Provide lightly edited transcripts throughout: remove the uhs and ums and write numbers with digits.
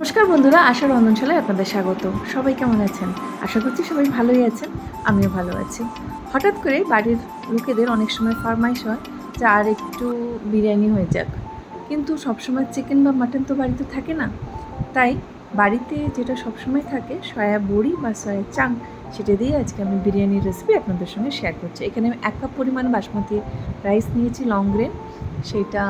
নমস্কার বন্ধুরা, আশা রন্ধনশালায় আপনাদের স্বাগত। সবাই কেমন আছেন? আশা করছি সবাই ভালোই আছেন, আমিও ভালো আছি। হঠাৎ করে বাড়ির লোকেদের অনেক সময় ফরমাইশ হয় যে আর একটু বিরিয়ানি হয়ে যাক, কিন্তু সবসময় চিকেন বা মাটন তো বাড়িতে থাকে না। তাই বাড়িতে যেটা সবসময় থাকে সয়া বড়ি বা সয়া চাং, সেটা দিয়ে আজকে আমি বিরিয়ানির রেসিপি আপনাদের সঙ্গে শেয়ার করছি। এখানে আমি 1 কাপ পরিমাণ বাসমতি রাইস নিয়েছি, লং গ্রেন। সেইটা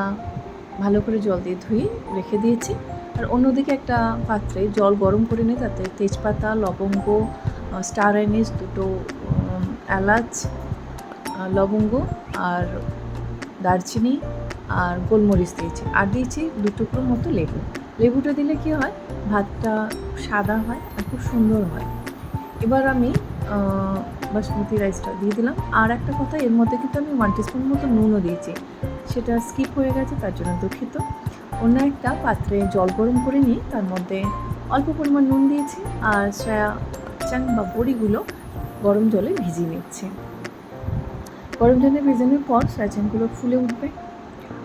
ভালো করে জল দিয়ে ধুয়ে রেখে দিয়েছি। আর অন্যদিকে একটা পাত্রে জল গরম করে নিয়ে তাতে তেজপাতা, লবঙ্গ, স্টার অ্যানিস, দুটো এলাচ, লবঙ্গ আর দারচিনি আর গোলমরিচ দিয়েছি, আর দিয়েছি 2 টুকরো মতো লেবু। লেবুটা দিলে কি হয়, ভাতটা সাদা হয় আর খুব সুন্দর হয়। এবার আমি বাসমতি রাইসটা দিয়ে দিলাম। আর একটা কথা, এর মধ্যে কিন্তু আমি 1 টিস্পুন মতো নুনও দিয়েছি, সেটা স্কিপ হয়ে গেছে, তার জন্য দুঃখিত। অন্য একটা পাত্রে জল গরম করে নিয়ে তার মধ্যে অল্প পরিমাণ নুন দিয়েছি আর সয়া চাং বা বড়িগুলো গরম জলে ভিজিয়ে নিচ্ছি। গরম জলে ভেজানোর পর সয়া চাংগুলো ফুলে উঠবে।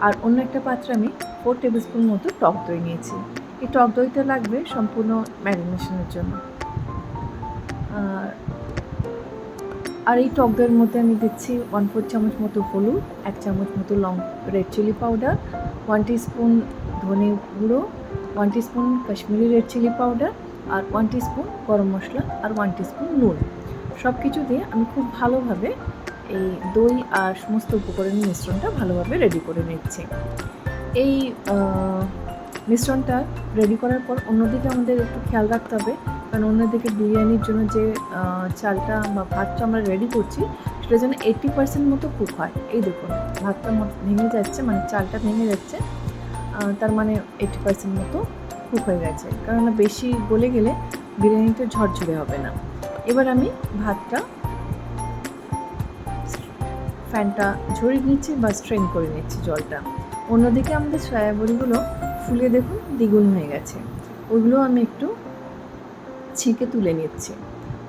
আর অন্য একটা পাত্রে আমি 4 টেবিল স্পুন মতো টক দই নিয়েছি। এই টক দইটা লাগবে সম্পূর্ণ ম্যারিনেশনের জন্য। আর এই টক দইয়ের মধ্যে আমি দিচ্ছি 1/4 চামচ মতো হলুদ, 1 চামচ মতো রেড চিলি পাউডার, 1 টিস্পুন ধনে গুঁড়ো, 1 teaspoon Kashmiri red chilli powder আর 1 টিস্পুন গরম মশলা আর 1 টিস্পুন নুন। সব কিছু দিয়ে আমি খুব ভালোভাবে এই দই আর সমস্ত উপকরণের মিশ্রণটা ভালোভাবে রেডি করে নিচ্ছি। এই মিশ্রণটা রেডি করার পর অন্যদিকে আমাদের একটু খেয়াল রাখতে হবে, কারণ অন্যদিকে বিরিয়ানির জন্য যে চালটা বা ভাতটা আমরা রেডি করছি সেটা যেন 80% মতো কুক হয়। এই দেখুন, ভাতটা ভেঙে যাচ্ছে, মানে চালটা ভেঙে যাচ্ছে, তার মানে 80% মতো কুক হয়ে গেছে, কারণ বেশি গলে গেলে বিরিয়ানিটা ঝরঝরে হবে না। এবার আমি ভাতটা ফ্যানটা ঝরিয়ে নিচ্ছি বা স্ট্রেন করে নিচ্ছি জলটা। অন্যদিকে আমাদের সয়া বড়িগুলো ফুলে দেখুন দ্বিগুণ হয়ে গেছে, ওইগুলো আমি একটু ছেঁকে তুলে নিচ্ছি।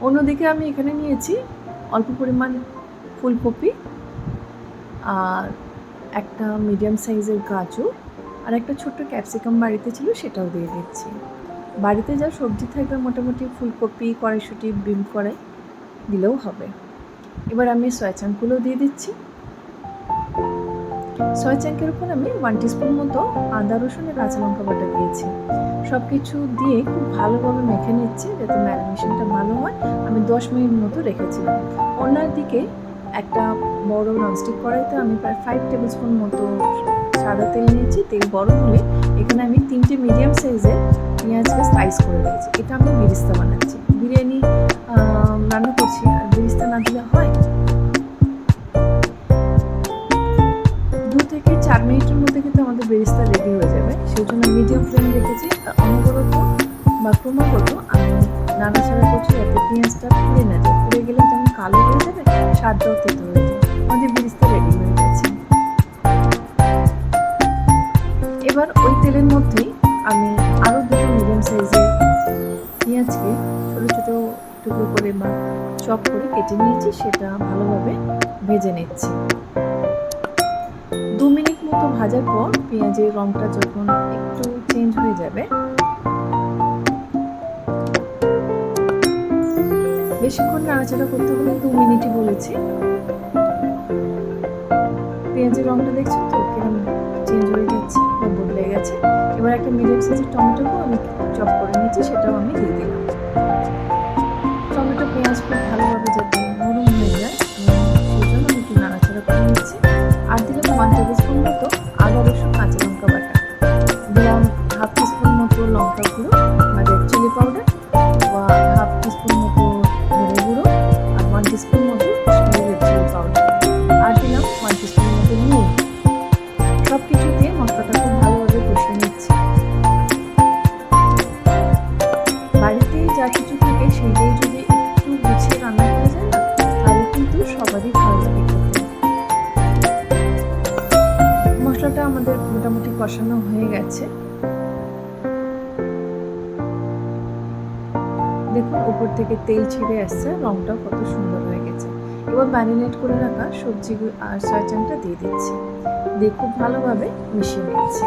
অন্যদিকে আমি এখানে নিয়েছি অল্প পরিমাণ ফুলকপি আর একটা মিডিয়াম সাইজের গাজর আর একটা ছোট্ট ক্যাপসিকাম বাড়িতে ছিল, সেটাও দিয়ে দিচ্ছি। বাড়িতে যা সবজি থাকবে মোটামুটি ফুলকপি, কড়াইশুঁটি, বিন কড়াই দিলেও হবে। এবার আমি সয়া চাংগুলো দিয়ে দিচ্ছি। সয়া চাংয়ের উপর আমি 1 টিস্পুন মতো আদা, রসুন আর কাঁচা লঙ্কা বাটা দিয়েছি। সব কিছু দিয়ে খুব ভালোভাবে মেখে নিচ্ছি যাতে ম্যারিনেশনটা ভালো হয়। আমি 10 মিনিট মতো রেখেছিলাম। অন্যদিকে একটা বড় ননস্টিক কড়াইতে আমি প্রায় 5 টেবিল স্পুন মতো সাদা তেল নিয়েছি। তেল গরম হলে এখানে আমি 3টে মিডিয়াম সাইজের পেঁয়াজকে স্লাইস করে দিয়েছি। এটা আমি বেরেস্তা বানাচ্ছি, বিরিয়ানি রান্না করছি, আর বেরেস্তা না দিলে হয়? 2 থেকে 4 মিনিটের মধ্যে কিন্তু আমাদের বেরেস্তা রেডি হয়ে যাবে। সেই জন্য মিডিয়াম ফ্লেমে রেখেছি। আর অনবরত বা ক্রমাগত আমি নাড়াচাড়া করছি যাতে পেঁয়াজটা পুড়ে না যায়। পুড়ে গেলে যেমন কালো হয়ে যাবে, স্বাদটাও তেতো হয়ে যায়। আমাদের বেরেস্তা রেডি হয়ে গেছে। এবার ওই তেলের মধ্যেই আমি আরও 2টো মিডিয়াম সাইজের পেঁয়াজকে ছোটো ছোটো টুকরো করে বা চপ করে কেটে নিয়েছি, সেটা ভালোভাবে ভেজে নিচ্ছি। 2 মিনিট মতো ভাজার পর পেঁয়াজের রঙটা যখন একটু চেঞ্জ হয়ে যাবে, বেশিক্ষণ নাড়াচাড়া করতে হলে 2 মিনিটই বলেছি। পেঁয়াজের রঙটা দেখছেন তো কিরকম চেঞ্জ হয়ে যাচ্ছে বা বদলে গেছে। এবার একটা মিডিয়াম সাইজের টমেটোকে আমি চপ করে নিয়েছি, সেটাও আমি দিয়ে দিলাম। টমেটো পেঁয়াজ খুব ভালোভাবে যাতে নরম হয়ে যায়, সেই জন্য আমি একটু নাড়াচাড়া করে নিচ্ছি। আর দিলাম 1 টেবিল স্পুন মতো আদা, রসুন, কাঁচা লঙ্কা বাটা। দিলাম 1/2 টিস্পুন মতো লঙ্কা গুঁড়ো বা রেড চিলি পাউডার, বা 1/2 টিস্পুন মতো ধনে গুঁড়ো আর 1 টিস্পুন মতো কাশ্মীরি রেড চিলি পাউডার। আর দিলাম 1 টিস্পুন মতো নুন। সব কিছু দিয়ে মশলাটা খুব ভালোভাবে কষিয়ে নিচ্ছি। বাড়িতে যা কিছু থাকে সেই দিয়ে যদি একটু গুছিয়ে রান্না করা যায় না, তাহলে কিন্তু সবারই ভালো লাগে খেতে। মশলাটা আমাদের মোটামুটি কষানো হয়ে গেছে। দেখুন উপর থেকে তেল ছেড়ে আসছে, রঙটাও কত সুন্দর হয়ে গেছে। এবার ম্যারিনেট করে রাখা সবজি আর সয়া চাংটা দিয়ে দিচ্ছি, দিয়ে খুব ভালোভাবে মিশিয়ে নিচ্ছি।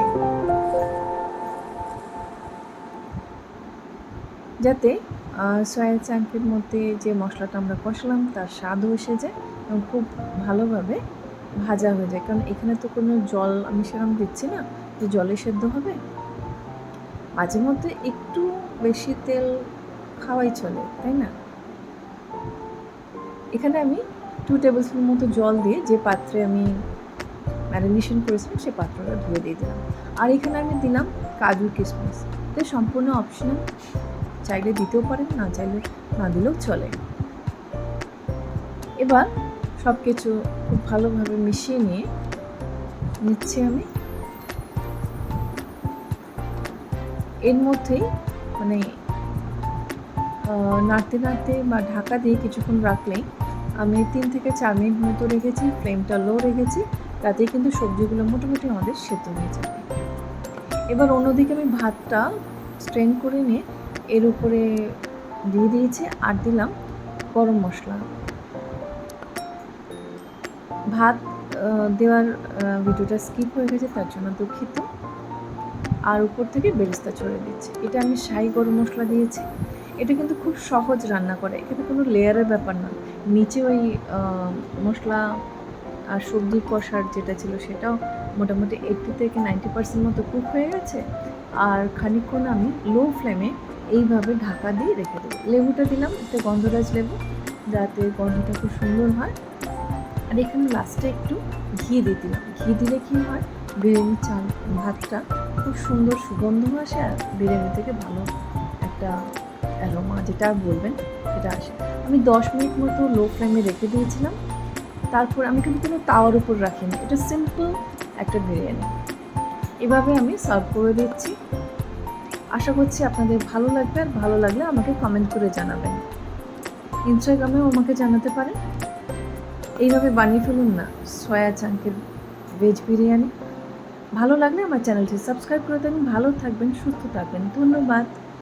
যাতে সয়া চাঙ্কের মধ্যে যে মশলাটা আমরা কষলাম তার স্বাদও এসে যায় এবং খুব ভালোভাবে ভাজা হয়ে যায়। কারণ এখানে তো কোনো জল আমি সেরকম দিচ্ছি না যে জলে সেদ্ধ হবে। মাঝে মধ্যে একটু বেশি তেল খাওয়াই চলে, তাই না? এখানে আমি 2 টেবিল স্পুন মতো জল দিয়ে যে পাত্রে আমি ম্যারিনেশন করেছিলাম সেই পাত্রটা ধুয়ে দিয়ে দিলাম। আর এখানে আমি দিলাম কাজু কিশমিশ। এটা সম্পূর্ণ অপশনাল, চাইলে দিতেও পারেন, না চাইলে না দিলেও চলে। এবার সব কিছু খুব ভালোভাবে মিশিয়ে নিচ্ছি আমি। এর মধ্যেই মানে নাড়তে নাড়তে বা ঢাকা দিয়ে কিছুক্ষণ রাখলেই আমি 3 থেকে 4 মিনিট মতো রেখেছি, ফ্লেমটা লো রেখেছি, তাতেই কিন্তু সবজিগুলো মোটামুটি আমাদের সেদ্ধ হয়ে যাবে। এবার অন্যদিকে আমি ভাতটা স্ট্রেন করে নিয়ে এর উপরে দিয়ে দিয়েছি আর দিলাম গরম মশলা। ভাত দেওয়ার ভিডিওটা স্কিপ হয়ে গেছে, তার জন্য দুঃখিত। আর উপর থেকে বেরেস্তা ছড়িয়ে দিচ্ছি। এটা আমি শাহি গরম মশলা দিয়েছি। এটা কিন্তু খুব সহজ রান্না করে, এখানে কোনো লেয়ারের ব্যাপার না। নিচে ওই মশলা আর সবজি কষার যেটা ছিল সেটাও মোটামুটি 80 থেকে 90% মতো কুক হয়ে গেছে। আর খানিকক্ষণ আমি লো ফ্লেমে এইভাবে ঢাকা দিয়ে রেখে দেবো। লেবুটা দিলাম, একটা গন্ধরাজ লেবু, যাতে গন্ধটা খুব সুন্দর হয়। আর এখানে লাস্টে একটু ঘি দিয়ে দিলাম। ঘি দিলে কী হয়, বিরিয়ানি চাল ভাতটা খুব সুন্দর সুগন্ধ আসে আর বিরিয়ানি থেকে ভালো একটা অ্যারোমা যেটা বলবেন সেটা আসে। আমি 10 মিনিট মতো লো ফ্লেমে রেখে দিয়েছিলাম। তারপর আমি কিন্তু কোনো তাওয়ার উপর রাখিনি, এটা সিম্পল একটা বিরিয়ানি। এভাবে আমি সার্ভ করে দিচ্ছি। আশা করছি আপনাদের ভালো লাগবে, আর ভালো লাগলে আমাকে কমেন্ট করে জানাবেন। ইনস্টাগ্রামেও আমাকে জানাতে পারেন। এইভাবে বানিয়ে ফেলুন না সয়া চাঙ্কের ভেজ বিরিয়ানি। ভালো লাগলে আমার চ্যানেলটি সাবস্ক্রাইব করে দেবেন। ভালো থাকবেন, সুস্থ থাকবেন। ধন্যবাদ।